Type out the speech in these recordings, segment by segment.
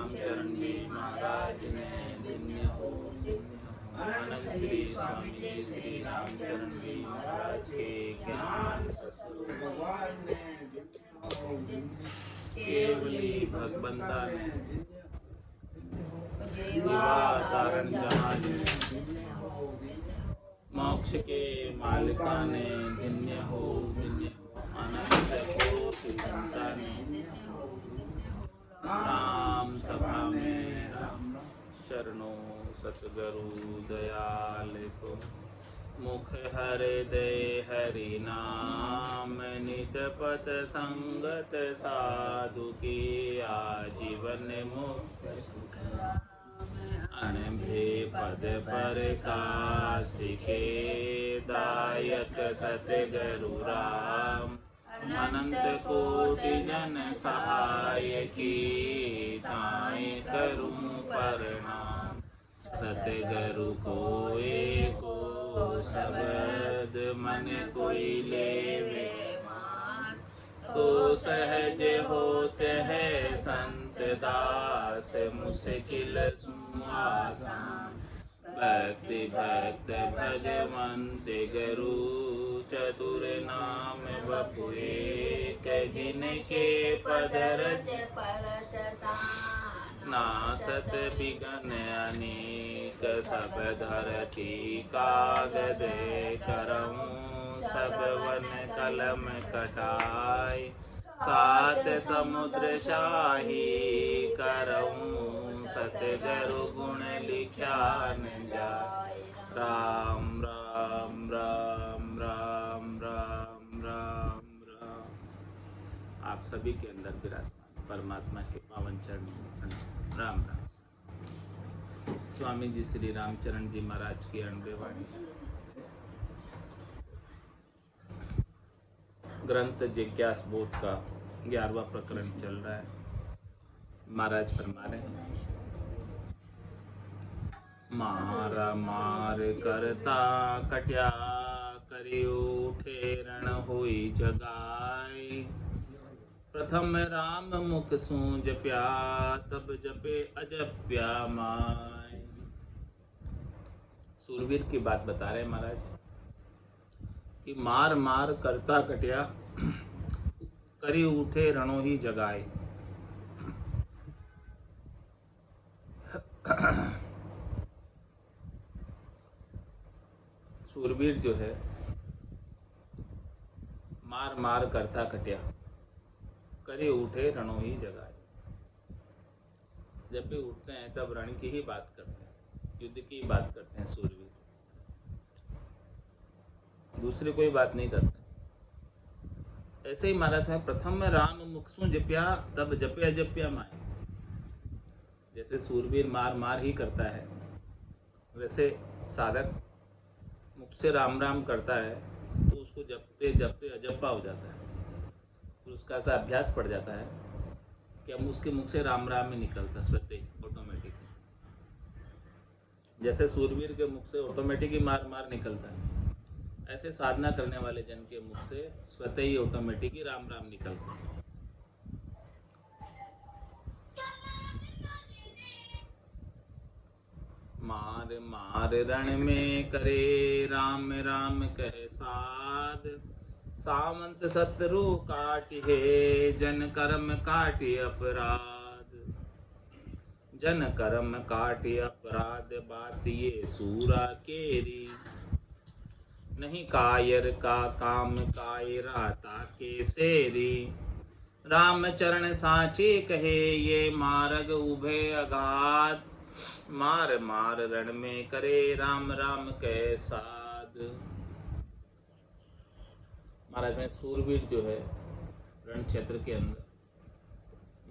रामचरण जी महाराज ने धन्य हो। आनंद श्री स्वामी जी श्री रामचरण जी महाराज के ज्ञान सतगुरु भगवान ने धन्य हो। केवली भगवंता ने जीवावतारण जहाज ने मोक्ष के मालिका ने धन्य हो धन्य हो। अनंत कोटि संताने राम सभा में राम शरणों सतगुरु दयाल को। मुख हृदय हरि नाम नित पथ संगत साधु की आजीवन मुक्त। अनभे पद पर काशिके दायक सतगुरु राम। अनंत कोटि जन सहाय की ताय करूं प्रणाम। सतगुरु को एको शब्द मन कोई लेवे मान। तो सहज होते है संत दास मुश्किल सुआसान। भक्ति भक्त भगवंत गुरु चतुर नाम बपु एक। जिनके पद रज नासत बिघन अनेक। सब धरती कागद करऊं सब वन कलम कटाई। सात समुद्र शाही करऊं सतगुरु गुण लिख्या न जाय। राम राम राम राम राम राम राम। आप सभी के अंदर विराजमान परमात्मा के पावन चरणों में प्रणाम। राम राम। स्वामी जी श्री रामचरण जी महाराज की अणुव्य वाणी। ग्रंथ जिज्ञास बोध का 11वां प्रकरण चल रहा है। महाराज फरमा रहे हैं, मारा मार करता कट्या करि उठे रण होई जगाई। प्रथम राम मुख सू जप्या तब जपे अजप्या माय। सूरवीर की बात बता रहे महाराज कि मार मार करता कट्या करी उठे रणों ही जगाए। सूरवीर जो है मार मार करता कट्या करे उठे रणों ही जगाए। जब भी उठते हैं तब रण की ही बात करते हैं, युद्ध की बात करते हैं सूरवीर, दूसरी कोई बात नहीं करते। ऐसे ही महाराज में प्रथम राम मुखसु जप्या तब जपे अजप्या माय। जैसे सूरवीर मार मार ही करता है, वैसे साधक मुख से राम राम करता है तो उसको जपते जपते अजप्पा हो जाता है। तो उसका ऐसा अभ्यास पड़ जाता है कि हम उसके मुख से राम राम में निकलता स्वतः ही ऑटोमेटिक। जैसे सूरवीर के मुख से ऑटोमेटिक ही मार मार निकलता है, ऐसे साधना करने वाले जन के मुख से स्वतः ही ऑटोमेटिक ही राम राम निकलता है। मार मार रण में करे राम राम कह साध। सामंत शत्रु काटिहे जन कर्म काटि अपराध। जन कर्म काटि अपराध बात ये सूरा केरी। नहीं कायर का काम कायरा ताके सेरी। राम चरण साचे कहे ये मार्ग उभे अगाध। मार मार रण में करे राम राम कह साध। महाराज में सूरवीर जो है रण क्षेत्र के अंदर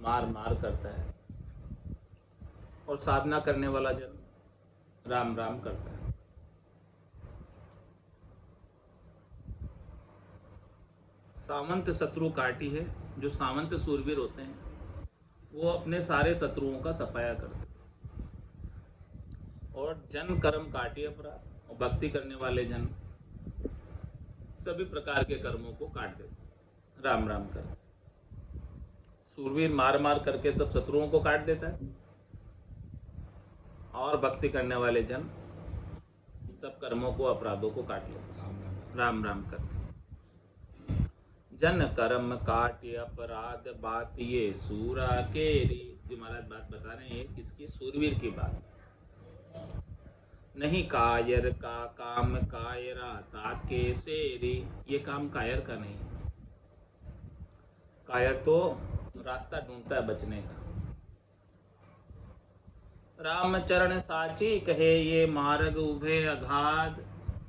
मार मार करता है और साधना करने वाला जन राम राम करता है। सामंत शत्रु काटी है। जो सामंत सूरवीर होते हैं वो अपने सारे शत्रुओं का सफाया करते हैं। और जन कर्म काटी अपराध, और भक्ति करने वाले जन सभी प्रकार के कर्मों को काट देते, राम राम कर। सूरवीर मार मार करके सब शत्रुओं को काट देता है और भक्ति करने वाले जन सब कर्मों को, अपराधों को काट लेते राम राम करके। जन कर्म काटे अपराध बात ये सूरा केरी। जो महाराज बात बता रहे हैं किसकी? सूरवीर की बात। नहीं कायर का काम कायरा ताके सेरी। ये काम कायर का नहीं है। कायर तो रास्ता ढूंढता है बचने का। रामचरण साची कहे ये मार्ग उभे अगाध।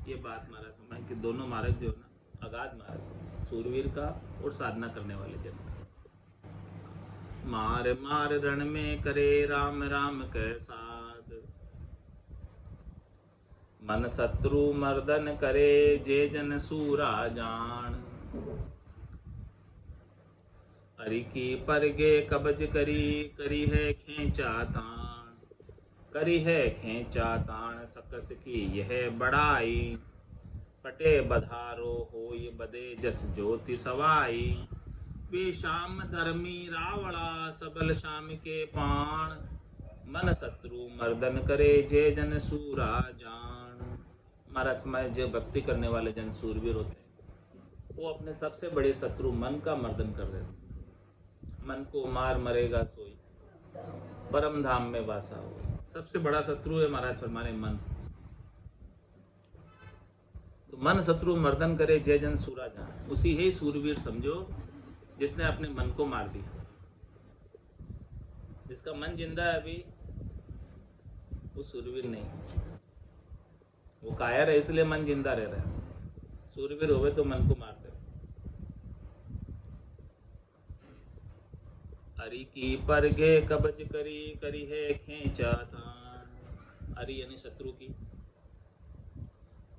ये बात महाराज हमारे कि दोनों मार्ग जो है ना, अगाध मार्ग, सूरवीर का और साधना करने वाले जन का। मार मार रण में करे राम राम कह साध। मन शत्रु मर्दन करे जे जन सूरा जान। हरि की परगे कबज करी है खेचा तान। करी है खेचा तान सकस की यह बड़ाई। पटे बधारो हो ये बदे जस ज्योति सवाई। वे श्याम धर्मी रावणा सबल श्याम के पाण। मन शत्रु मर्दन करे जे जन सूरा जान। महाराज हमारे जो भक्ति करने वाले जन सूरवीर होते हैं वो अपने सबसे बड़े शत्रु मन का मर्दन कर देते हैं। मन को मार मरेगा सोई परम धाम में वासा हो। सबसे बड़ा शत्रु है महाराज हमारे मन। तो मन शत्रु मर्दन करे जय जन सूरा जान। उसी ही सूरवीर समझो जिसने अपने मन को मार दिया। जिसका मन जिंदा है अभी वो सूरवीर नहीं। वो कायर है इसलिए मन जिंदा रह रहा है। सूरवीर होवे तो मन को मार दे। हरि की परगे कबज करी है खेचा थान। हरि यानी शत्रु की,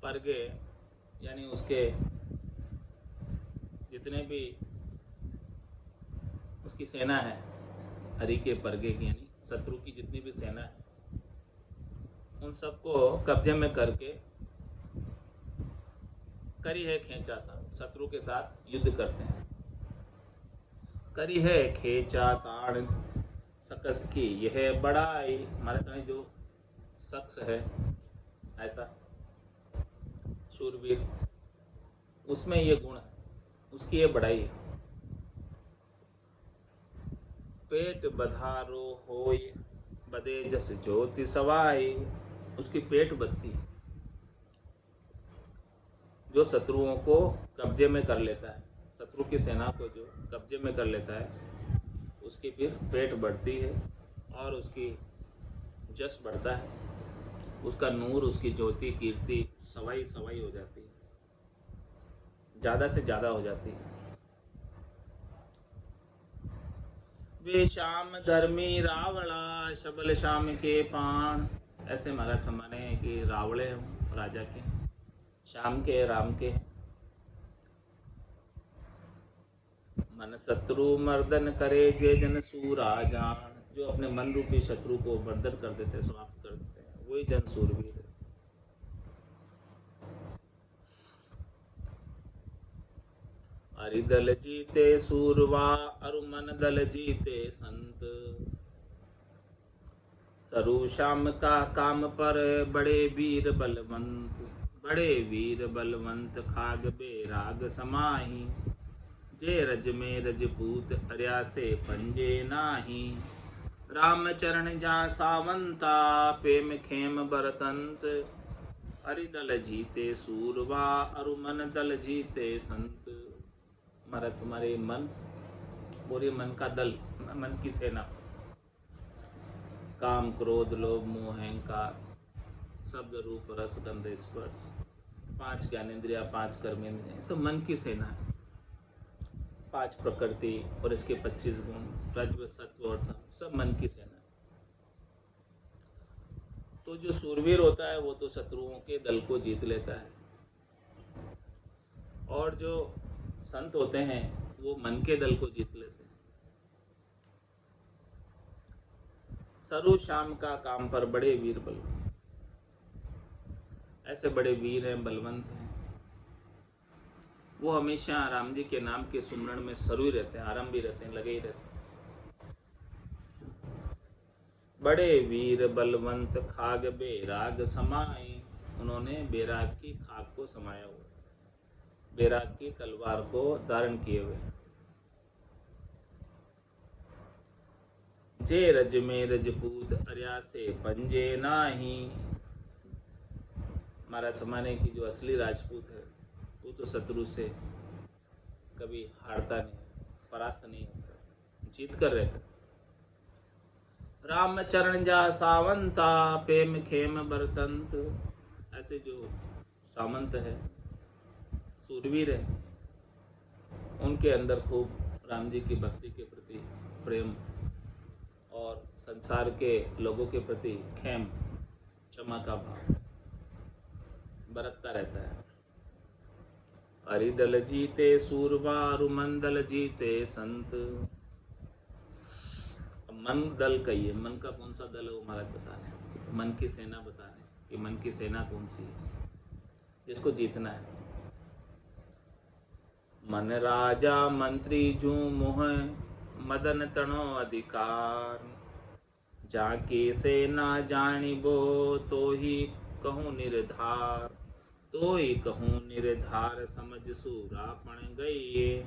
परगे यानी उसके जितने भी उसकी सेना है। हरि के परगे की यानी शत्रु की जितनी भी सेना है उन सबको कब्जे में करके करी है खेचा था। शत्रु के साथ युद्ध करते हैं। करी है खेचा ताड़ सकस की यह बड़ाई। हमारे सामने जो शख्स है ऐसा शूरवीर उसमें ये गुण है, उसकी ये बड़ाई है। पेट बधारो होय बदे जस ज्योति सवाई। उसकी पेट बत्ती है। जो शत्रुओं को कब्जे में कर लेता है, शत्रु की सेना को जो कब्जे में कर लेता है उसकी फिर पेट बढ़ती है और उसकी जस बढ़ता है। उसका नूर, उसकी ज्योति, कीर्ति सवाई सवाई हो जाती है, ज्यादा से ज्यादा हो जाती है। वे श्याम धर्मी रावणा सबल श्याम के पाण। ऐसे महाराज हमारे कि रावणे हैं राजा के, श्याम के, राम के। मन शत्रु मर्दन करे जे जन सूरा जान। जो अपने मन रूपी शत्रु को मर्दन कर देते हैं, समाप्त कर देते हैं, वही जन सूरवीर है। हरिदल जीते सूरवा अरु मन दल जीते संत। सरु श्याम का काम पर बड़े वीर बलवंत। बड़े वीर बलवंत खाग बेराग समाही। जे रज में रजपूत अर्यासे पंजे नाही। राम चरण जा सावंता प्रेम खेम बरतंत। हरिदल जीते सूरवा अरु मन दल जीते संत। हमारा तुम्हारे मन और ये मन का दल, मन की सेना, काम क्रोध लोभ मोह अहंकार, शब्द रूप रस गंध स्पर्श, 5 ज्ञानेंद्रिया, 5 कर्मेंद्रिया, सब मन की सेना है। 5 प्रकृति और इसके 25 गुण, रज्व सत्व और तम, सब मन की सेना है। तो जो सूरवीर होता है वो तो शत्रुओं के दल को जीत लेता है, और जो संत होते हैं वो मन के दल को जीत लेते हैं। सरु श्याम का काम पर बड़े वीर बलवंत। ऐसे बड़े वीर हैं, बलवंत हैं, वो हमेशा राम जी के नाम के सुमरण में सरु ही रहते हैं, आराम भी रहते हैं, लगे ही रहते हैं। बड़े वीर बलवंत खाग बेराग समाई। उन्होंने बेराग की खाक को समाया हुआ, बेराग की तलवार को धारण किए हुए। जे रज में रजपूत अर्या से पंजे नाही। महाराज जमाने की जो असली राजपूत है वो तो शत्रु से कभी हारता नहीं, परास्त नहीं होता, जीत कर रहता। रामचरण जा सावंता प्रेम खेम बरतंत। ऐसे जो सामंत है, सूरवीर है, उनके अंदर खूब राम जी की भक्ति के प्रति प्रेम और संसार के लोगों के प्रति खेम, क्षमा का भाव बरतता रहता है। हरिदल जीते सूरबा रुमंदल जीते संत। मन दल कहिए, मन का कौन सा दल है वो महाराज बता रहे, मन की सेना बता रहे कि मन की सेना कौन सी है जिसको जीतना है। मन राजा मंत्री जू मोह मदन तणो अधिकार। जाके सेना जानिबो तो ही कहूँ निर्धार। तो ही कहूँ निर्धार समझ सूरापण गई।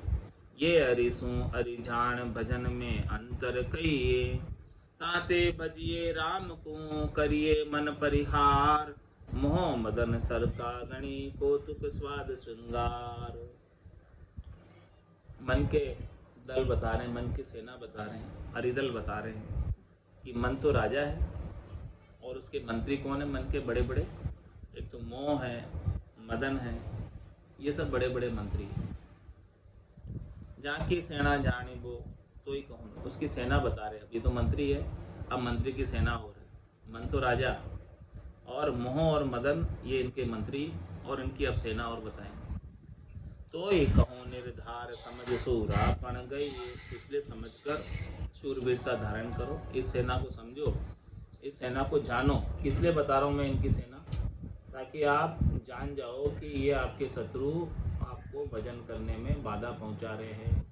ये अरिसू अरिझाण भजन में अंतर कहिए। ताते बजिए राम को करिए मन परिहार। मोह मदन सर का गणी कौतुक स्वाद श्रृंगार। मन के दल बता रहे हैं, मन की सेना बता रहे हैं, हरिदल बता रहे हैं कि मन तो राजा है और उसके मंत्री कौन है, मन के बड़े बड़े। एक तो मोह है, मदन है, ये सब बड़े बड़े मंत्री हैं। जाकी सेना जानी वो तो ही कहूँ, उसकी सेना बता रहे हैं। अब ये तो मंत्री है, अब मंत्री की सेना हो रही है। मन तो राजा और मोह और मदन ये इनके मंत्री और इनकी अब सेना और बताएंगे। तो ही कहूँ निर्धार समझ सूरापण गई। इसलिए समझकर शूरवीरता धारण करो, इस सेना को समझो, इस सेना को जानो। इसलिए बता रहा हूँ मैं इनकी सेना, ताकि आप जान जाओ कि ये आपके शत्रु आपको भजन करने में बाधा पहुंचा रहे हैं।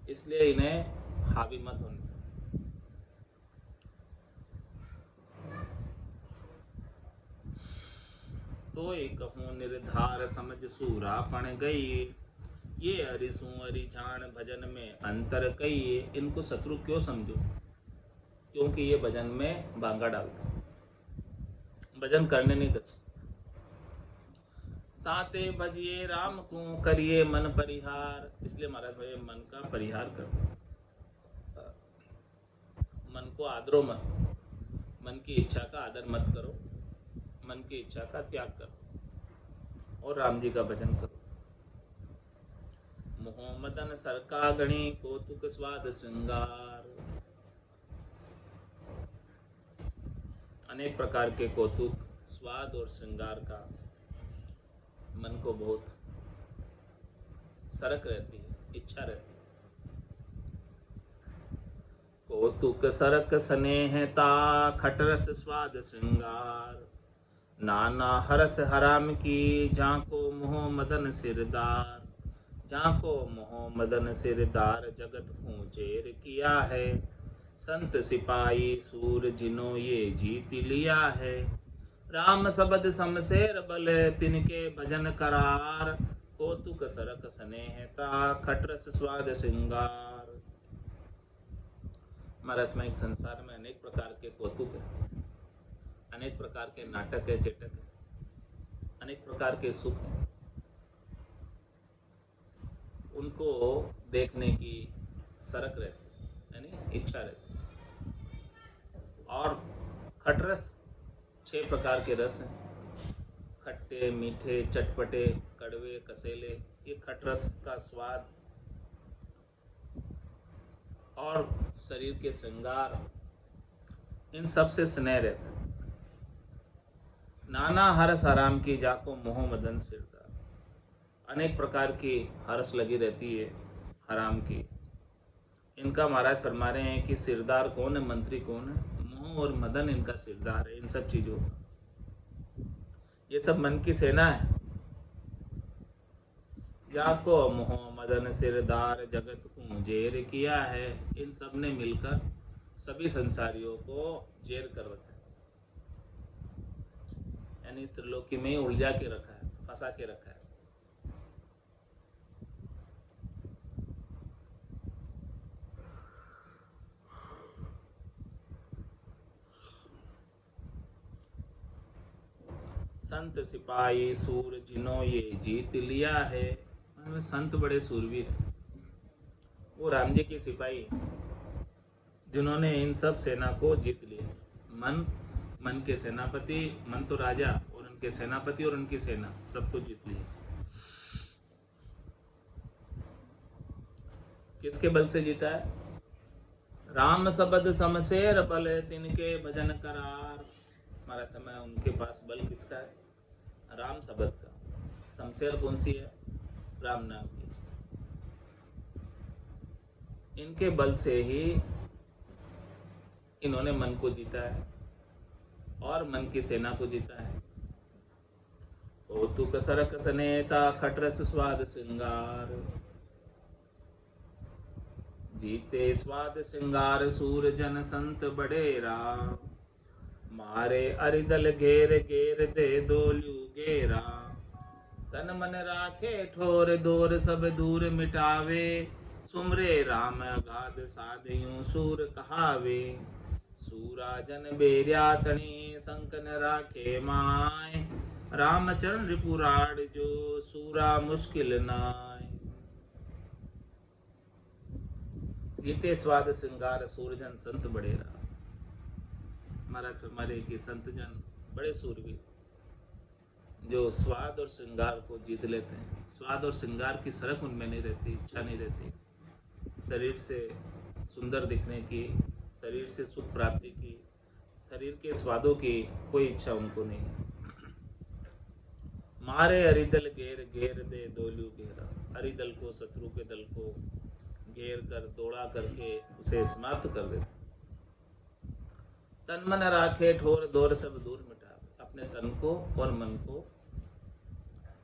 इसलिए इन्हें हावी मत होने। तो एक कहूँ निर्धार समझ सूरापण गई। ये हरिसू हरिझाण भजन में अंतर कई। इनको शत्रु क्यों समझो? क्योंकि ये भजन में बांगा डालते, भजन करने नहीं देते। ताते भजिए राम को करिए मन परिहार। इसलिए महाराज भाई मन का परिहार करो, मन को आदरो मत, मन की इच्छा का आदर मत करो, मन की इच्छा का त्याग करो और राम जी का भजन करो। मोह मदन सरका गणी कौतुक स्वाद श्रृंगार। अनेक प्रकार के कौतुक, स्वाद और श्रृंगार का मन को बहुत सरक रहती है, इच्छा रहती है। कौतुक सरक स्नेहता खटरस स्वाद श्रृंगार। नाना हरस हराम की जाको मोह मदन सिरदार। जाको मोह मदन सिरदार जगत ऊंचेर किया है। संत सिपाही सूर जिनो ये जीत लिया है। राम शब्द शमशेर बल तिनके भजन करार। कौतुक सरक स्नेहता खटरस स्वाद श्रृंगार। महाराज में एक संसार में अनेक प्रकार के कौतुक है, अनेक प्रकार के नाटक है, चेटक है, अनेक प्रकार के सुख है। उनको देखने की सरक रहती है, यानी इच्छा रहती है। और खटरस 6 प्रकार के रस हैं, खट्टे, मीठे, चटपटे, कड़वे, कसेले। ये खटरस का स्वाद और शरीर के श्रृंगार, इन सब से स्नेह रहता है। नाना हरस हराम की जाको मोह मदन सिरदार। अनेक प्रकार की हरस लगी रहती है हराम की। इनका महाराज फरमा रहे हैं कि सिरदार कौन है, मंत्री कौन है? मोह और मदन इनका सिरदार है। इन सब चीजों, ये सब मन की सेना है। जाको मोह मदन सिरदार जगत को जेर किया है। इन सब ने मिलकर सभी संसारियों को जेर कर रखा है, यानी इस त्रिलोकी में ही उलझा के रखा है, फंसा के रखा है। संत सिपाही सूर जिन्हों ये जीत लिया है, संत बड़े सूरवीर हैं। वो राम जी के सिपाही हैं जिन्होंने इन सब सेना को जीत लिया। मन के सेनापति, मन तो राजा, और उनके सेनापति और उनकी सेना सबको जीत लिया। किसके बल से जीता है? राम सबद समशेर बल तिनके भजन करार। महाराज समय उनके पास बल किसका है? राम शब्द का। शमशेर कौन सी है? राम नाम की। इनके बल से ही इन्होंने मन को जीता है और मन की सेना को जीता है। कौतुक सरक सनेता खटरस स्वाद श्रृंगार, जीते स्वाद श्रृंगार सूर जन संत बड़े राम। मारे अरिदल घेर घेर दे दोलू घेरा, तन मन राखे ठोर दोर सब दूर मिटावे। सुमरे राम अगाध साधयू सूर कहावे, सूरा जन बेरिया तणी संकन राखे माय। रामचरण रिपुराड़ जो सूरा मुश्किल नाय। जीते स्वाद श्रृंगार सूरजन संत बड़ेरा। महाराज हमारे के संत जन बड़े सूरवीर जो स्वाद और श्रृंगार को जीत लेते हैं। स्वाद और श्रृंगार की सरक उनमें नहीं रहती, इच्छा नहीं रहती। शरीर से सुंदर दिखने की, शरीर से सुख प्राप्ति की, शरीर के स्वादों की कोई इच्छा उनको नहीं है। मारे अरिदल घेर घेर दे दोलू घेरा। अरिदल को, शत्रु के दल को घेर कर, दौड़ा करके उसे समाप्त कर देते। तन मन राखे ठोर दौर सब दूर मिटा। अपने तन को और मन को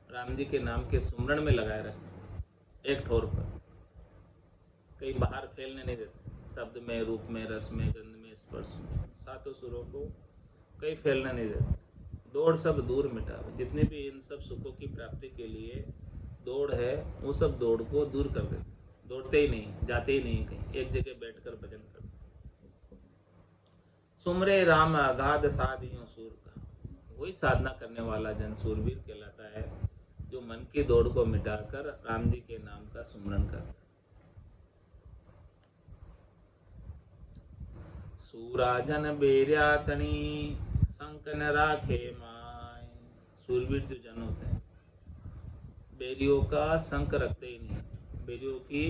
राम जी के नाम के सुमरण में लगाए रखते, एक ठोर पर, कहीं बाहर फैलने नहीं देते। शब्द में, रूप में, रस में, गंध में, स्पर्श में, सातों सुरों को कहीं फैलने नहीं देते। दौड़ सब दूर मिटा। जितने भी इन सब सुखों की प्राप्ति के लिए दौड़ है, वो सब दौड़ को दूर कर देते। दौड़ते ही नहीं, जाते ही नहीं कहीं, एक जगह बैठकर भजन करते। सुमरे राम अगाध साधियों सूर का। वही साधना करने वाला जन सूरवीर कहलाता है जो मन की दौड़ को मिटाकर राम जी के नाम का सुमरण करता है। सूरा जन बेरिया तणी संकन राखे माय। सूरवीर जो जन होते हैं बेरियों का संक रखते ही नहीं, बेरियों की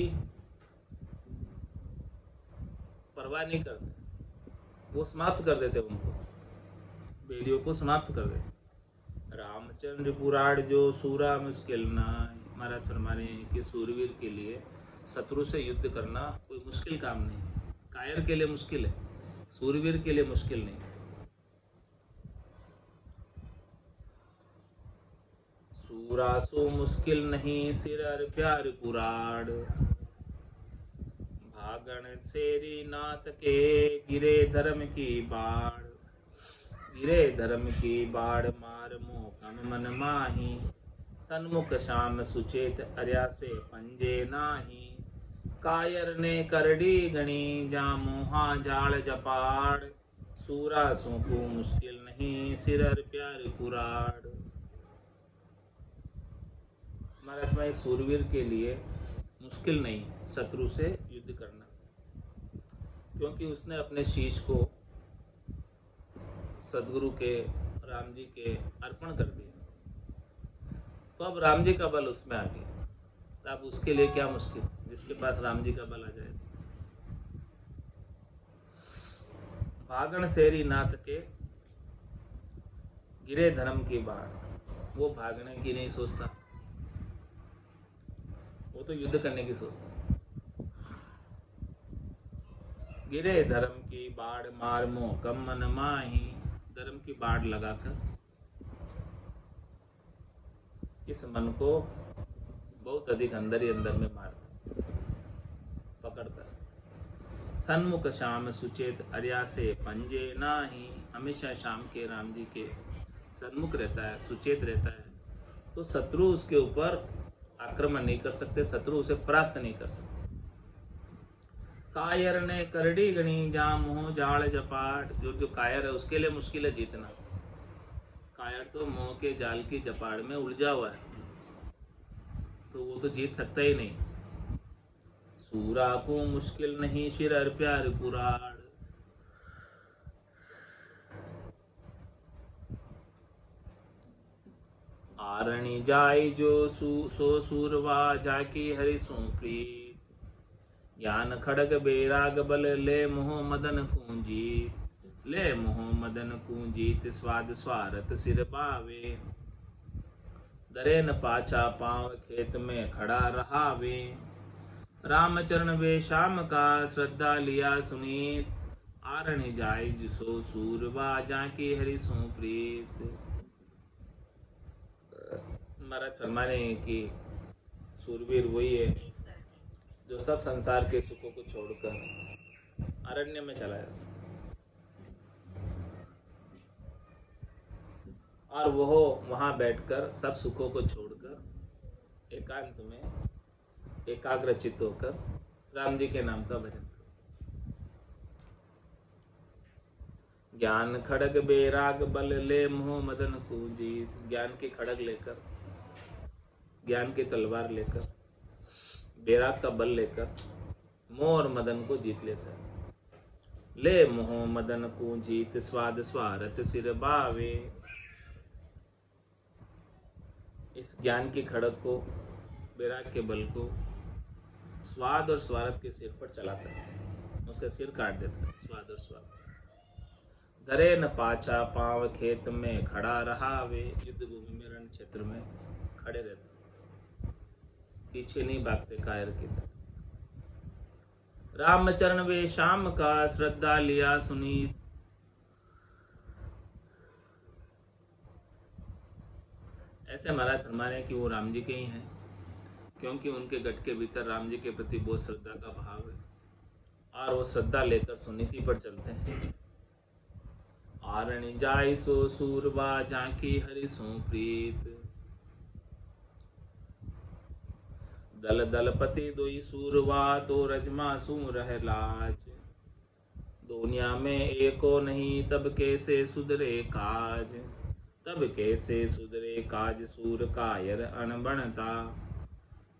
परवाह नहीं करते, वो समाप्त कर देते, उनको बेरियों को समाप्त कर देते। रामचंद्र पुराण जो सूरा मुश्किल ना। महाराज फरमाने कि सूरवीर के लिए शत्रु से युद्ध करना कोई मुश्किल काम नहीं है। कायर के लिए मुश्किल है, सूरवीर के लिए मुश्किल नहीं। सूरा सो मुश्किल नहीं सिर प्यार पुराण। भागण सेरी नाथ के गिरे धर्म की बाढ़। गिरे धर्म की बाढ़ मार मोहकम मन माही। सन्मुख श्याम सुचेत अर्या से पंजे नाही। कायर ने करड़ी गणी जामुहा जाल जपाड़। सूरा सो को मुश्किल नहीं सिर प्यार पुराण। महाराज में सूरवीर के लिए मुश्किल नहीं शत्रु से युद्ध करना, क्योंकि उसने अपने शीश को सदगुरु के, राम जी के अर्पण कर दिया। तो अब राम जी का बल उसमें आ गया, तो अब उसके लिए क्या मुश्किल, जिसके पास राम जी का बल आ जाए। भागण सेरी नाथ के गिरे धर्म की बाढ़। वो भागने की नहीं सोचता, वो तो युद्ध करने की सोचता। गिरे धर्म की बाढ़ मार मोहकम मन माही। धर्म की बाढ़ लगाकर इस मन को बहुत अधिक अंदर ही अंदर में मार पकड़कर। सन्मुख श्याम सुचेत अर्या से पंजे नाही। हमेशा शाम के राम जी के सन्मुख रहता है, सुचेत रहता है, तो शत्रु उसके ऊपर आक्रमण नहीं कर सकते, शत्रु उसे परास्त नहीं कर सकते। कायर ने करड़ी गणी जाम मोह जाल जपाट। जो कायर है उसके लिए मुश्किल है जीतना। कायर तो मोह के जाल की जपाड़ में उलझा हुआ है, तो वो तो जीत सकता ही नहीं। सूरा को मुश्किल नहीं शिर अर प्यार पुराड़। आरणी जाय जो सो सूरवा जाकी हरि सो प्रीत। ज्ञान खड़ग बेराग बल ले मोह मदन कुंजीत। ले मोह मदन कुंजीत स्वाद स्वारथ सिर पावे। दरे न पाछा पाँव खेत में खड़ा रहावे। रामचरण वे शाम का श्रद्धा लिया सुनीत। आरणी जाय जिसो सूरवा जाकी हरि सो प्रीत। महाराज फरमाने कि सूरवीर वही है जो सब संसार के सुखों को छोड़कर अरण्य में चला जाता, और वो वहां बैठकर सब सुखों को छोड़कर एकांत में एकाग्रचित होकर राम जी के नाम का भजन कर। ज्ञान खड़ग बेराग बल ले मोह मदन कुंजीत। ज्ञान की खड़ग लेकर, ज्ञान की तलवार लेकर, बेराग का बल लेकर मोह और मदन को जीत लेता है। ले मोह मदन को जीत स्वाद स्वारथ सिर बावे। इस ज्ञान की खड़ग को, बेराग के बल को स्वाद और स्वार्थ के सिर पर चलाता है, उसका सिर काट देता है। स्वाद और स्वार्थ। धरे न पाछा पाँव खेत में खड़ा रहावे। युद्ध भूमि में, रण क्षेत्र में खड़े रहते, पीछे नहीं भागते कायर की तरह। रामचरण वे शाम का श्रद्धा लिया सुनीत। ऐसे महाराज फरमाने कि वो राम जी के ही हैं, क्योंकि उनके गट के भीतर राम जी के प्रति बहुत श्रद्धा का भाव है, और वो श्रद्धा लेकर सुनीति पर चलते हैं। आरणी जाय सो सूरबा जाकी हरि सो प्रीत। दल दलपति दोई सूरवा तो रजमा सू रह लाज। दुनिया में एको नहीं तब कैसे सुधरे काज। तब कैसे सुधरे काज सूर कायर अनबणता।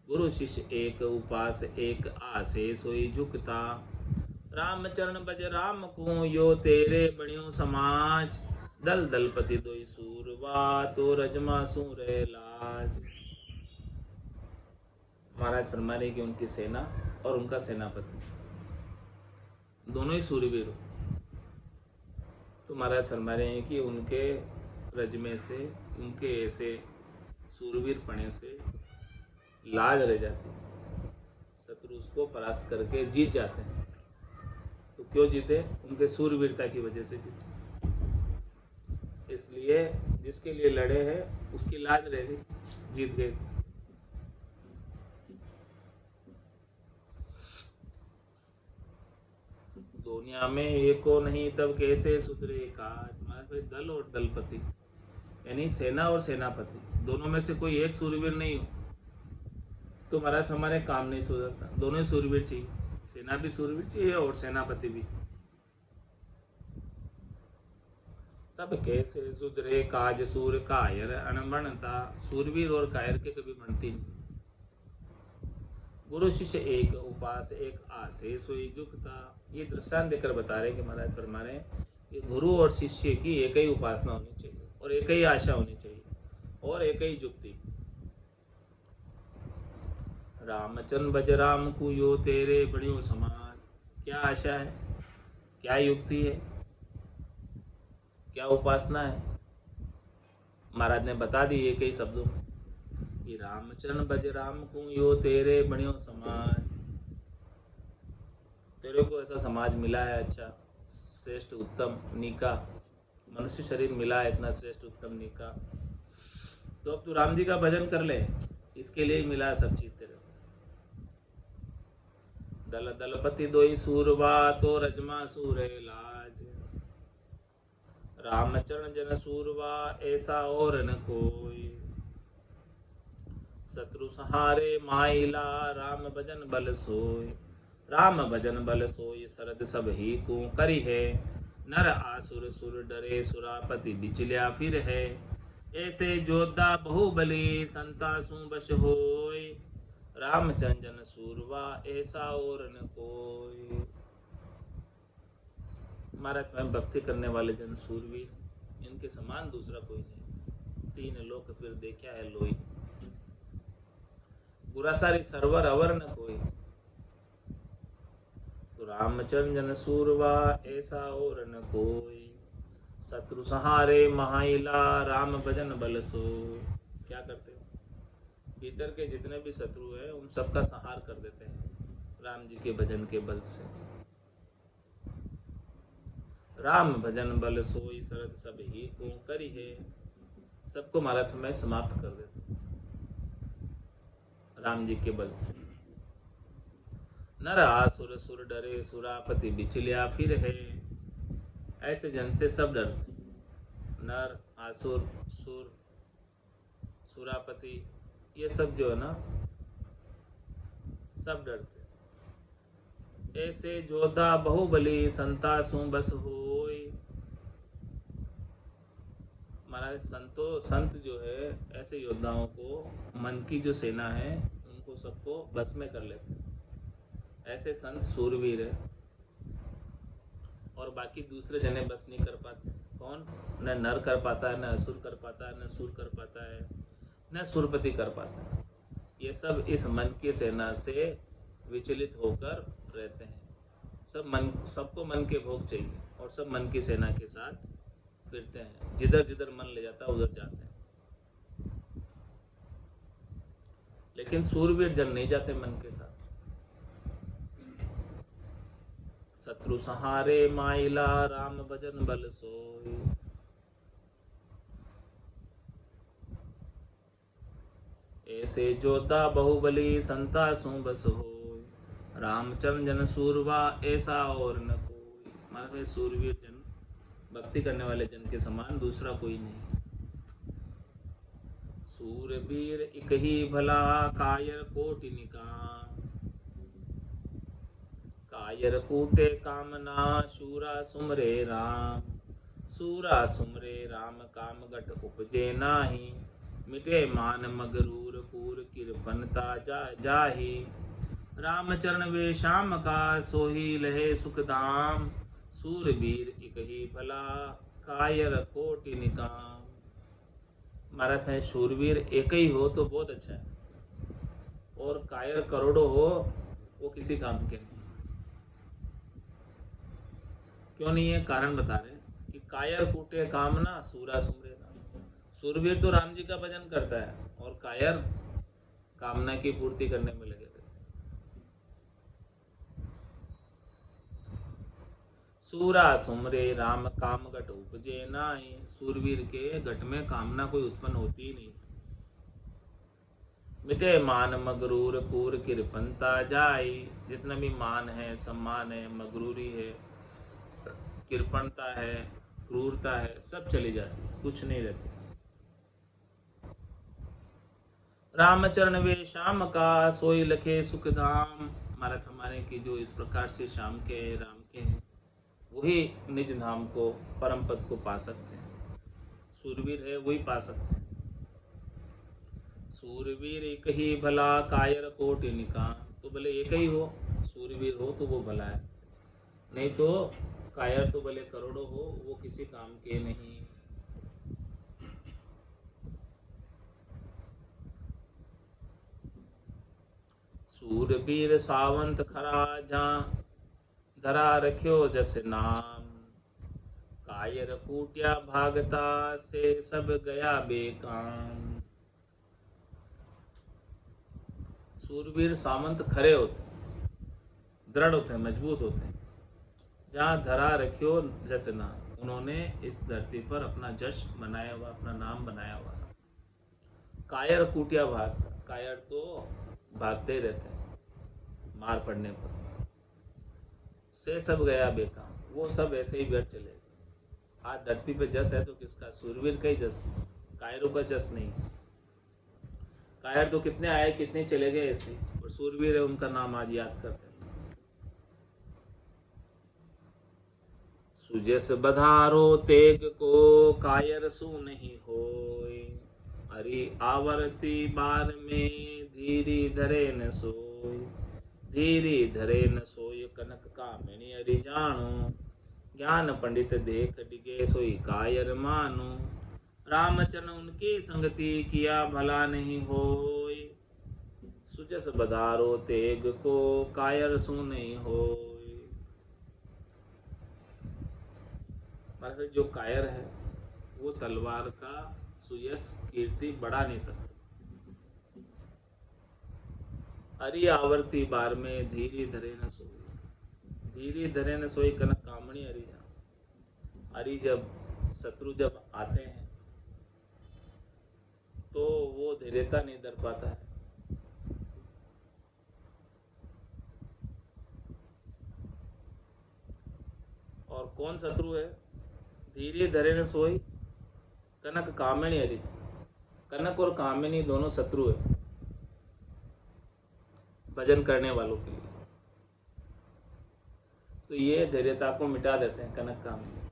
गुरु शिष्य एक उपास एक आसे सोई झुकता। रामचरण बज राम को यो तेरे बणियो समाज। दल दलपति दोई सूरवा तो रजमा सू रह लाज। महाराज फरमा रहे कि उनकी सेना और उनका सेनापति दोनों ही सूरवीर हो। तो महाराज फरमा रहे हैं कि उनके रजमे से, उनके ऐसे सूरवीर पने से लाज रह जाती है। शत्रु उसको परास्त करके जीत जाते हैं। तो क्यों जीते? उनके सूरवीरता की वजह से जीते। इसलिए जिसके लिए लड़े हैं उसकी लाज रह गई, जीत गए। दुनिया में एको नहीं तब कैसे सुधरे काज। महाराज दल और दलपति यानी सेना और सेनापति दोनों में से कोई एक सूरवीर नहीं हो तो महाराज हमारे काम नहीं सुधरता। दोनों ही सूरवीर चाहिए, सेना भी सूरवीर चाहिए और सेनापति भी। तब कैसे सुधरे काज सूर कायर अनबणता। सूरवीर और कायर के कभी बनती नहीं। गुरु शिष्य एक उपास एक आसे सोई झुकता। ये दृष्टांत देकर बता रहे कि महाराज फरमा रहे कि गुरु और शिष्य की एक ही उपासना होनी चाहिए और एक ही आशा होनी चाहिए और एक ही जुक्ति। रामचंद्र बज राम को यो तेरे बड़ियो समाज। क्या आशा है, क्या युक्ति है, क्या उपासना है? महाराज ने बता दी एक ही शब्दों में कि रामचरण बज राम को यो तेरे बणियो समाज। तेरे को ऐसा समाज मिला है, अच्छा श्रेष्ठ उत्तम नीका मनुष्य शरीर मिला है, इतना श्रेष्ठ उत्तम नीका। तो अब तू राम जी का भजन कर ले, इसके लिए ही मिला है सब चीज तेरे। दल दलपति दोई सूरवा तो रजमा सूरे लाज। रामचरण जन सूरवा ऐसा और न कोई। शत्रु सहारे माइला राम भजन बल सोय। राम भजन बल सोय सरद सब ही को करी है। नर आसुर सुर डरे सुरापति बिचलिया फिर है। ऐसे जोधा बहुबली संतासु बश होय। रामचंद्र जन सूरवा ऐसा और न कोई। महाराज में भक्ति करने वाले जन सूरवीर, इनके समान दूसरा कोई नहीं। तीन लोक फिर देखा है लोई। बुरा सारी सरवर अवर न कोई। तो रामचंद्र जन सूरवा ऐसा और न कोई। शत्रु सहारे महाइला राम भजन बल सोय। क्या करते हो? भीतर के जितने भी शत्रु है उन सबका संहार कर देते हैं राम जी के भजन के बल से। राम भजन बल सोई शरद सब ही को करी है। सबको महाराज में समाप्त कर देते हैं राम जी के बल से। नर आसुर सुर डरे सुरापति बिचलिया फिर है। ऐसे जन से सब डरते। नर आसुर सुर सुरापति ये सब जो है ना सब डरते। ऐसे जोधा बहुबली संतासु बस होय। महाराज संत जो है ऐसे योद्धाओं को मन की जो सेना है उनको सबको बस में कर लेते हैं। ऐसे संत सूरवीर है और बाकी दूसरे जने बस नहीं कर पाते। कौन? न नर कर पाता है, न असुर कर पाता है, न सुर कर पाता है, न सुरपति कर पाता है। ये सब इस मन की सेना से विचलित होकर रहते हैं। सबको मन के भोग चाहिए और सब मन की सेना के साथ फिरते हैं। जिधर जिधर मन ले जाता है उधर जाते हैं। लेकिन सूरवीर जन नहीं जाते मन के साथ। शत्रु सहारे माइला राम भजन बल सोय। ऐसे जोधा बहुबली संतासु बस होय। रामचंद्र जन सूरवा ऐसा और न कोई। माने सूरवीर जन, भक्ति करने वाले जन के समान दूसरा कोई नहीं। सूरवीर एक ही भला कायर कोटि निकाम। कायर कूटे कामना शूरा सुमरे राम। सूरा सुमरे राम काम गट उपजे नाही। मिटे मान मगरूर कूर किरपनता जाही। रामचरण वे श्याम का सोही लहे सुख धाम। सूरवीर एक ही भला कायर कोटि निकाम। महाराज में शूरवीर एक ही हो तो बहुत अच्छा है, और कायर करोड़ों हो वो किसी काम के नहीं। क्यों नहीं है? कारण बता रहे कि कायर कूटे कामना सूरा सुमरे राम। सूरवीर तो राम जी का भजन करता है और कायर कामना की पूर्ति करने में लगे रहते। सूरा सुमरे राम काम गट उपजे नाई। सूरवीर के गट में कामना कोई उत्पन्न होती ही नहीं। मिटे मान मगरूर कूर किरपनता जाई। जितना भी मान है, सम्मान है, मगरूरी है, किरपनता है, क्रूरता है, सब चली जाती, कुछ नहीं रहती। रामचरण वे श्याम का सोई लखे सुख धाम। महाराज हमारे की जो इस प्रकार से श्याम के राम के हैं वही निज धाम को, परम पद को पा सकते हैं। सूरवीर है वही पा सकते हैं। सूरवीर एक ही भला कायर कोटि निकाम। तो भले एक ही हो, सूरवीर हो तो वो भला है, नहीं तो कायर तो भले करोड़ों हो वो किसी काम के नहीं। सूरवीर सावंत खरा जहाँ धरा रख्यो जस नाम। कायर कूटिया भागता से सब गया बेकाम। सूरवीर सामंत खरे होते, दृढ़ होते, मजबूत होते। जहाँ धरा रखियो जस नाम, उन्होंने इस धरती पर अपना जश बनाया हुआ, अपना नाम बनाया हुआ। कायर कूटिया भागता, कायर तो भागते ही रहते हैं मार पड़ने पर। से सब गया बेकार, वो सब ऐसे ही व्यर्थ चले गए। आज धरती पे जस है तो किसका? सूरवीर का ही जस, कायरों का जस नहीं। कायर तो कितने आए कितने चले गए ऐसे, और सूरवीर है उनका नाम आज याद करते हैं। सुजस बधारो तेग को कायर सु नहीं होय, हरि आवर्ती बार में धीरी धरे न सोय, धीरी धरे न सोय कनक कामिनी हरि जानो, ज्ञान पंडित देख डिगे सोई कायर मानो, रामचरण उनकी संगति किया भला नहीं होय, सुजस बधारो तेग को कायर सु नहीं होय। जो कायर है वो तलवार का सुयस कीर्ति बढ़ा नहीं सकता। हरि आवर्ती बार में धीरे धरे न सोई, धीरे धरे न सोई कनक कामणी हरि जा। हरि जब शत्रु जब आते हैं तो वो धैर्यता नहीं धर पाता है। और कौन शत्रु है? धीरे धरे न सोई कनक कामिनी हरि। कनक और कामिनी दोनों शत्रु है भजन करने वालों के लिए। तो ये धैर्यता को मिटा देते हैं कनक कामिनी,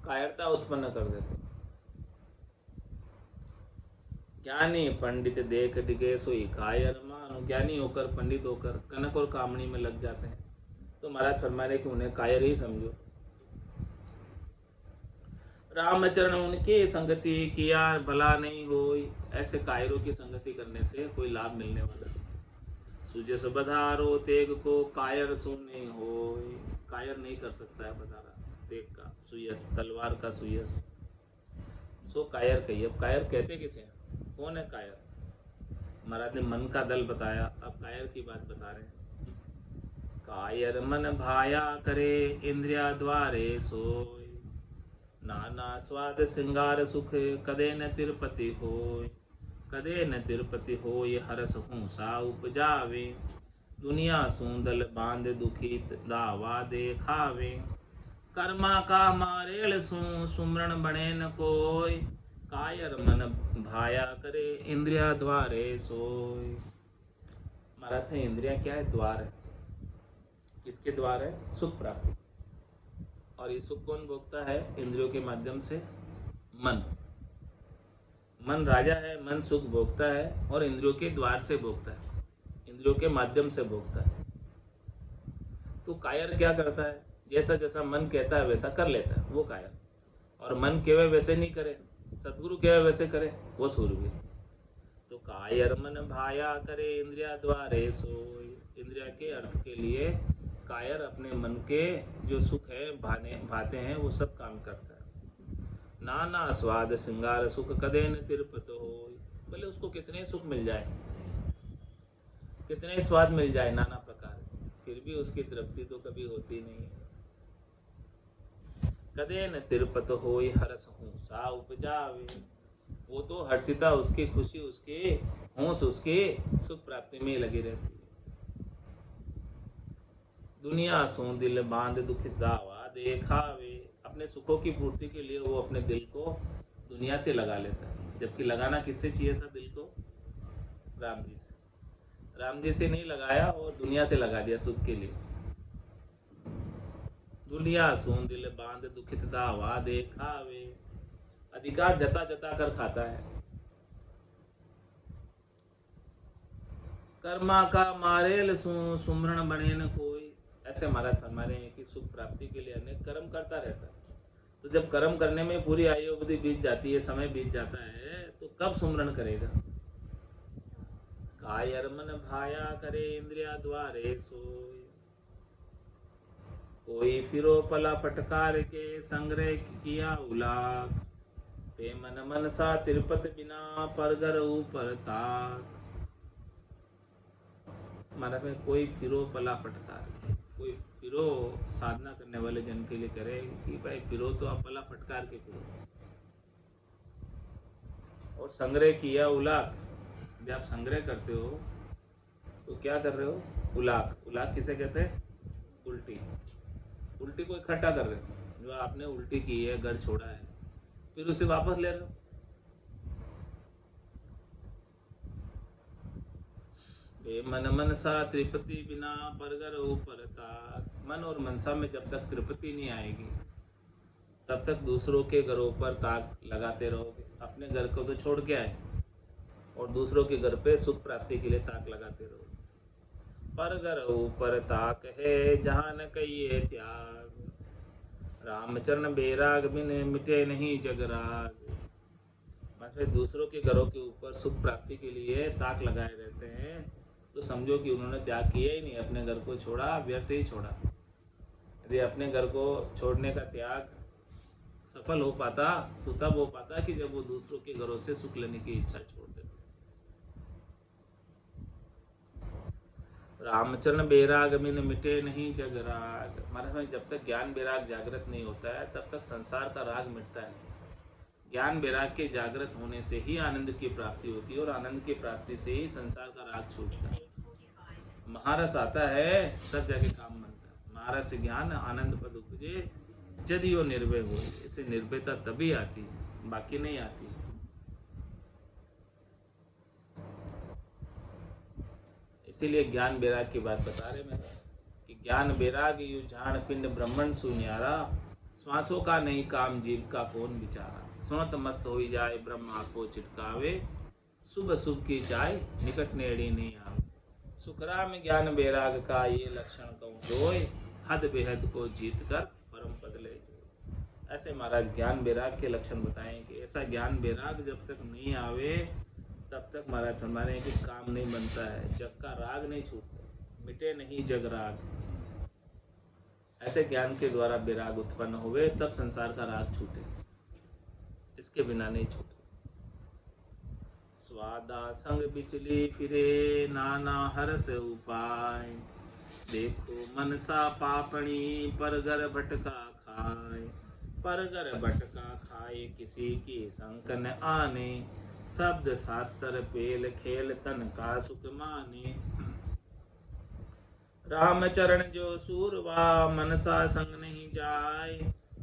कायरता उत्पन्न कर देते हैं। ज्ञानी पंडित देख डिगे सोई कायर मानो, ज्ञानी होकर पंडित होकर कनक और कामनी में लग जाते हैं तो महाराज फरमा रहे कि उन्हें कायर ही समझो। रामचरण उनकी संगति किया भला नहीं होई, ऐसे कायरों की संगति करने से कोई लाभ मिलने वाला नहीं। सुजस बधारो तेग को कायर सु नहीं होई, कायर नहीं कर सकता है बधारा तेग का सुयस, तलवार का सुयस। सो कायर कही। अब कायर कहते किसे हैं? कौन है कायर? महाराज ने मन का दल बताया, अब कायर की बात बता रहे हैं। कायर मन भाया करे इंद्रिया द्वारे सोय, नाना स्वाद श्रृंगार सुख कदे न तिरुपति होय, कदे न तिरुपति होय हरस हूसा उपजावे, दुनिया सूंदल बांध दुखी दावा देखावे, कर्मा का मारेल सुमरण बने न कोय, कायर मन भाया करे इंद्रिया द्वारे सोय। महाराज है इंद्रिया क्या है? द्वार है। किसके द्वार है? सुख प्राप्ति। और ये सुख कौन भोगता है? इंद्रियों के माध्यम से मन। मन राजा है, मन सुख भोगता है और इंद्रियों के द्वार से भोगता है, इंद्रियों के माध्यम से भोगता है। तो कायर क्या करता है? जैसा जैसा मन कहता है वैसा कर लेता है, वो कायर। और मन केवल वैसे नहीं करे, सदगुरु केवल वैसे करे, वो सूरवीर। तो कायर मन भाया करे इंद्रिया द्वारे सोय, इंद्रिया के अर्थ के लिए कायर अपने मन के जो सुख है भाते हैं वो सब काम करता है। नाना स्वाद श्रृंगार सुख कदे न तिरुपत होय, भले उसको कितने सुख मिल जाए, कितने स्वाद मिल जाए नाना प्रकार, फिर भी उसकी तृप्ति तो कभी होती नहीं है। कदे न तिरुपत होय हरस हूसा उपजावे, वो तो हर्षिता उसकी खुशी उसके होश उसके सुख प्राप्ति में लगी रहती है। दुनिया सो दिल बांध दुखित दावा देखावे, अपने सुखों की पूर्ति के लिए वो अपने दिल को दुनिया से लगा लेता है, जबकि लगाना किससे चाहिए था दिल को? राम जी से। राम जी से नहीं लगाया और दुनिया से लगा दिया सुख के लिए। दुनिया सो दिल बांध दुखित दावा देखावे, अधिकार जता जता कर खाता है। कर्मा का मारेल सुमरण बने न कोई, ऐसे महाराज फरमा रहे हैं कि सुख प्राप्ति के लिए अनेक कर्म करता रहता है। तो जब कर्म करने में पूरी आयु अवधि बीत जाती है, समय बीत जाता है, तो कब सुमरण करेगा? कायर मन भाया करे इंद्रिया द्वारे सोय, कोई फिरो पला फटकार के संग्रह किया उलाक, पे मन मन सा तिरुपत बिना परगर ऊपर ताक। महाराज में कोई फिरो पला फटकार, कोई फिरो साधना करने वाले जन के लिए करे कि भाई फिरो तो आप पला फटकार के फिरो। और संग्रह किया उलाक, जब आप संग्रह करते हो तो क्या कर रहे हो? उलाक, उलाक किसे कहते हैं? उल्टी। उल्टी को इकट्ठा कर रहे हो, जो आपने उल्टी की है, घर छोड़ा है, फिर उसे वापस ले रहे हो। मन मनसा त्रिपति बिना परगर ऊपर ताक। मन और मनसा में जब तक त्रिपति नहीं आएगी तब तक दूसरों के घरों पर ताक लगाते रहोगे। अपने घर को तो छोड़ के आए और दूसरों के घर पे सुख प्राप्ति के लिए ताक लगाते रहोगे। परगर ऊपर ताक है जहाँ न कहिए त्याग, रामचरण बेराग बिन मिटे नहीं जगराग। मतलब दूसरों के घरों के ऊपर सुख प्राप्ति के लिए ताक लगाए रहते हैं, तो समझो कि उन्होंने त्याग किया ही नहीं, अपने घर को छोड़ा, व्यर्थ ही छोड़ा। यदि अपने घर को छोड़ने का त्याग सफल हो पाता तो तब हो पाता कि जब वो दूसरों के घरों से सुख लेने की इच्छा छोड़ देते। रामचरण बेराग बिन मिटे नहीं जगराग। महाराज, जब तक ज्ञान बेराग जागृत नहीं होता है तब तक संसार का राग मिटता नहीं। ज्ञान वैराग के जागृत होने से ही आनंद की प्राप्ति होती है और आनंद की प्राप्ति से ही संसार का राग छूटता है। महारस आता है तब जाके काम बनता है। महारस ज्ञान आनंद पद उपजे यदि वो निर्भय हो। इसे निर्भयता तभी आती है, बाकी नहीं आती है। इसीलिए ज्ञान वैराग की बात बता रहे मैं कि ज्ञान वैराग यू झाण पिंड ब्रह्मण सुन्यारा, श्वासों का नहीं काम जीव का कौन विचारा। सुनत मस्त हो जाए ब्रह्म आपो चिटकावे, शुभ शुभ की चाय निकट नेड़ी नहीं आवे। सुखराम ज्ञान वैराग का ये लक्षण कहूँ दोय, हद बेहद को जीत कर परम पद ले जो। ऐसे महाराज ज्ञान वैराग के लक्षण बताएं कि ऐसा ज्ञान वैराग जब तक नहीं आवे तब तक महाराज फरमाने कि काम नहीं बनता है, जग का राग नहीं छूटता, मिटे नहीं जग राग। ऐसे ज्ञान के द्वारा वैराग उत्पन्न हुए तब संसार का राग छूटे, इसके बिना नहीं छूटे। स्वादा संग बिचली फिरे नाना हरस उपाय, देखो मनसा पापणी परगर भटका खाए। परगर भटका खाए किसी की संक न आने, शब्द शास्त्र पेल खेल तन का सुख माने। रामचरण जो सूरवा मनसा संग नहीं जाय,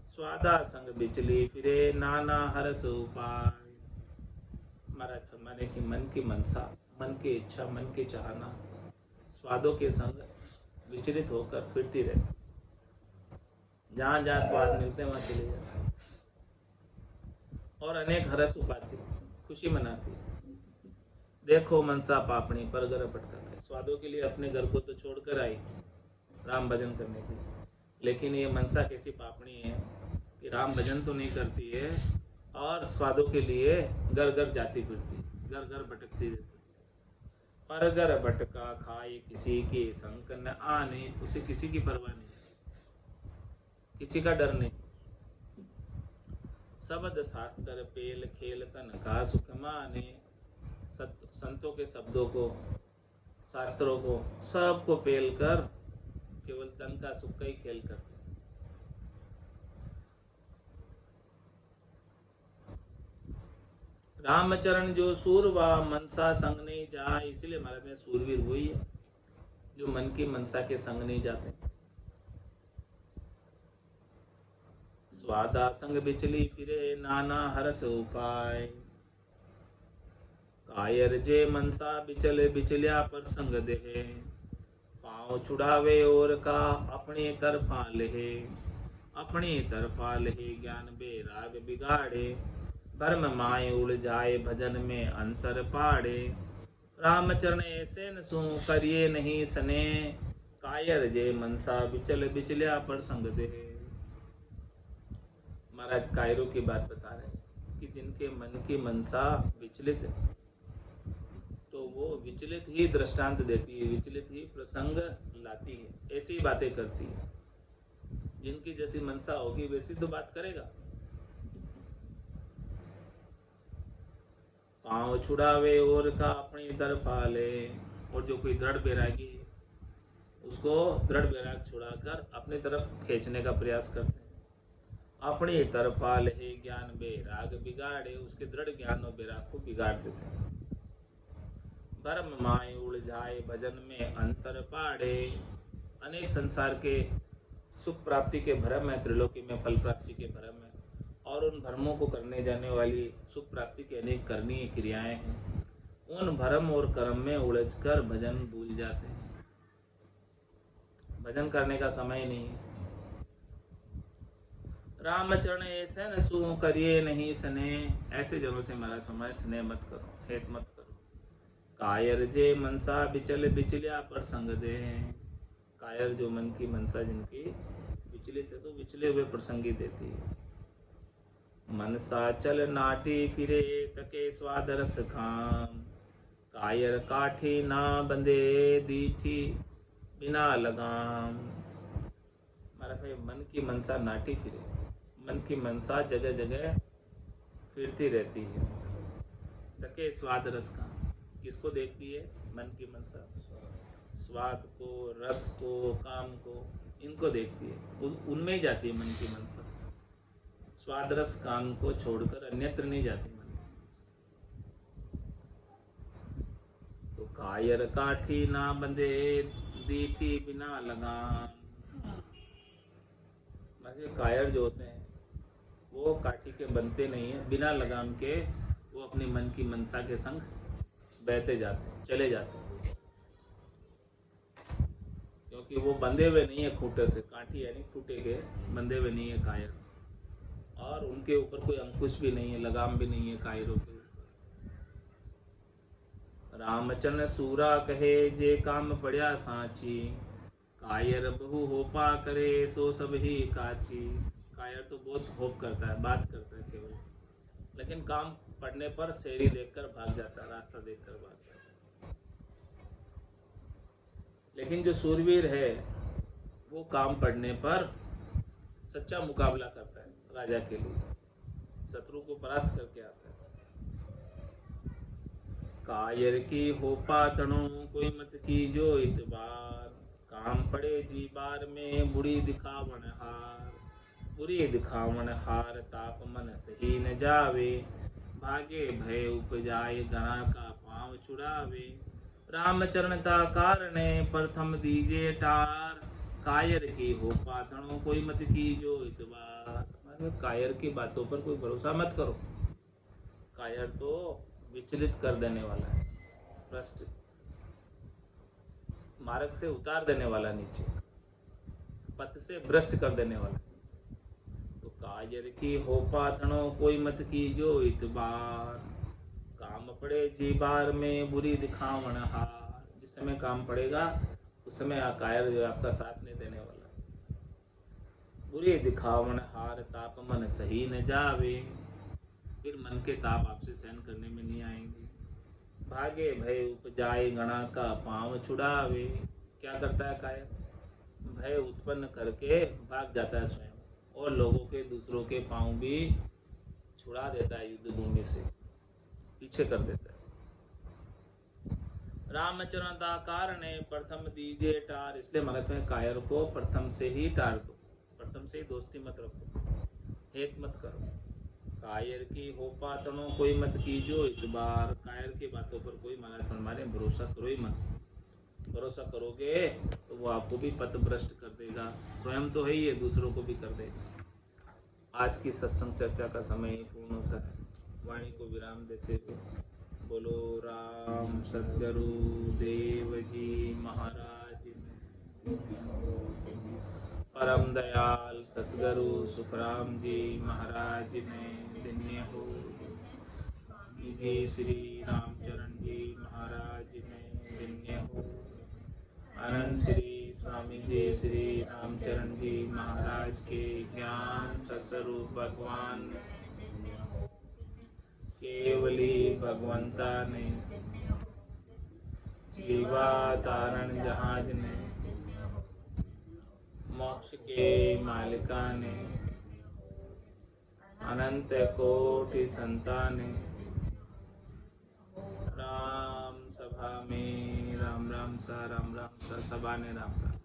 स्वादा संग बिचली फिरे नाना हरस उपाय। महाराज माने कि मन की मनसा, मन की इच्छा, मन की चाहना स्वादों के संग विचलित होकर फिरती रहती, जहाँ जहाँ स्वाद मिलते हैं वहाँ चले जाते और अनेक हरस उपाती, खुशी मनाती। देखो मनसा पापणी परगर भटका, स्वादों के लिए अपने घर को तो छोड़कर आई राम भजन करने के लिए, लेकिन ये मनसा कैसी पापणी है कि राम भजन तो नहीं करती है और स्वादों के लिए घर घर जाती फिरती, घर घर भटकती रहती। परगर भटका खाए किसी के संक न आने, उसे किसी की परवाह नहीं, किसी का डर नहीं। शब्द शास्त्र पेल खेल तन का सुख माने, संतों के शब्दों को, शास्त्रों को, सबको पेल कर केवल तन का सुख का ही खेल करते। रामचरण जो सूरवा मनसा संग नहीं जाए, इसलिए महाराज में सूरवीर वही है जो मन की मनसा के संग नहीं जाते। स्वादा संग बिचली फिरे नाना हरस उपाय, कायर जे मनसा बिचले बिचलिया पर संग देहे। पाँव छुड़ावे और का अपने तरफा लेहे, अपनी तरफा लेहे ज्ञान बेराग बिगाड़े। धर्म माय उड़ जाए भजन में अंतर पाड़े, रामचरण ऐसे न सो करिए नहीं सने। कायर जे मनसा बिचल बिचलिया पर संग देहे। महाराज कायरों की बात बता रहे हैं कि जिनके मन की मनसा विचलित है तो वो विचलित ही दृष्टांत देती है, विचलित ही प्रसंग लाती है, ऐसी बातें करती है। जिनकी जैसी मनसा होगी वैसी तो बात करेगा। पाँव छुड़ावे और का अपनी तरफ ले, और जो कोई दृढ़ बैरागी है उसको दृढ़ बैराग छुड़ाकर अपनी तरफ खींचने का प्रयास करते हैं। अपनी तरफ ले ज्ञान बैराग बिगाड़े, उसके दृढ़ ज्ञान और बैराग को बिगाड़ देते हैं। भरम माय उलझाए भजन में अंतर पाड़े। अनेक संसार के सुख प्राप्ति के भ्रम है, त्रिलोकी में फल प्राप्ति के भ्रम है, और उन भ्रमों को करने जाने वाली सुख प्राप्ति की अनेक करणीय क्रियाएं हैं। उन भ्रम और कर्म में उलझकर भजन भूल जाते हैं। भजन करने का समय नहीं है। रामचरण ऐसे न सु करिए नहीं सने। ऐसे जनों से महाराज हमारे स्नेह मत करो, हेत मत करो। कायर जे मनसा बिचल बिचलिया पर संग दे। कायर जो मन की मनसा जिनकी विचलित है तो विचले हुए प्रसंगी देती है। मनसा चल नाटी फिरे तके स्वाद रस खाम। कायर काठी ना बंधे दीठी बिना लगाम। महाराज मन की मनसा नाटी फिरे, मन की मनसा जगह जगह फिरती रहती है। तके स्वाद रस का, किसको देखती है? मन की मनसा स्वाद को, रस को, काम को, इनको देखती है, उनमें ही जाती है मन की मनसा। स्वाद रस काम को छोड़कर अन्यत्र नहीं जाती मन की मनसा। तो कायर काठी ना बंधे दीठी बिना लगाम। कायर जो होते हैं वो काठी के बनते नहीं है, बिना लगाम के वो अपनी मन की मनसा के संग बहते जाते हैं, चले जाते हैं, क्योंकि वो बंधे हुए नहीं है खूंटे से। काठी यानी खूंटे के बंधे हुए नहीं है कायर, और उनके ऊपर कोई अंकुश भी नहीं है, लगाम भी नहीं है कायरों के ऊपर। रामचंद्र सूरा कहे जे काम पड़िया सांची। कायर बहु होपा करे सो सब ही काची। कायर तो बहुत होप करता है, बात करता है केवल, लेकिन काम पड़ने पर शेरी देखकर भाग जाता है, रास्ता देखकर भाग जाता है। लेकिन जो सूरवीर है वो काम पड़ने पर सच्चा मुकाबला करता है राजा के लिए, शत्रु को परास्त करके आता है। कायर की होपा तणो कोई मत की जो इतबार। काम पड़े जी बार में बुरी दिखावन हार। बुरी दिखावन हार ताप मन सही न जावे। भागे भय उपजाए गणा का पांव छुड़ावे। रामचरणता कारणे प्रथम दीजे टार। कायर की होपा तणो कोई मत की जो इतबार। मतलब कायर की बातों पर कोई भरोसा मत करो। कायर तो विचलित कर देने वाला है, भ्रष्ट मार्ग से उतार देने वाला, नीचे पथ से भ्रष्ट कर देने वाला। तो कायर की होपा तणो कोई मत की जो इतबार। काम पड़े जी बार में बुरी दिखावन हार। जिस समय काम पड़ेगा उस समय कायर जो आपका साथ नहीं देने वाला। बुरी दिखावन हार ताप मन सही न जावे। फिर मन के ताप आपसे सहन करने में नहीं आएंगे। भागे भय उपजाए गणा का पांव छुड़ावे। क्या करता है कायर? भय उत्पन्न करके भाग जाता है स्वयं, और लोगों के, दूसरों के पांव भी छुड़ा देता है, युद्ध भूमि से पीछे कर देता है। रामचरण दा कारणे प्रथम दीजे टार। इसलिए महाराज में कायर को प्रथम से ही टार दो, प्रथम से ही दोस्ती मत रखो, हेत मत करो। कायर की होपा तणो कोई मत कीजो इतबार। कायर की बातों पर कोई महाराज हमारे भरोसा करो ही मत। भरोसा करोगे तो वो आपको भी पथ भ्रष्ट कर देगा, स्वयं तो है ही है, दूसरों को भी कर देगा। आज की सत्संग चर्चा का समय पूर्ण होता है। वाणी को विराम देते हुए बोलो राम सद्गुरु देव जी महाराज ने। परम दयाल सद्गुरु सुखराम जी महाराज ने धन्य हो। जी श्री रामचरण जी महाराज ने धन्य हो। अनंत श्री स्वामी जी श्री रामचरण जी महाराज के ज्ञान सस्वरूप भगवान केवली भगवंता ने, जीवा तारण जहाज ने, मोक्ष के मालिका ने, अनंत कोटि संताने, राम सभा में राम राम सा सभा ने राम राम।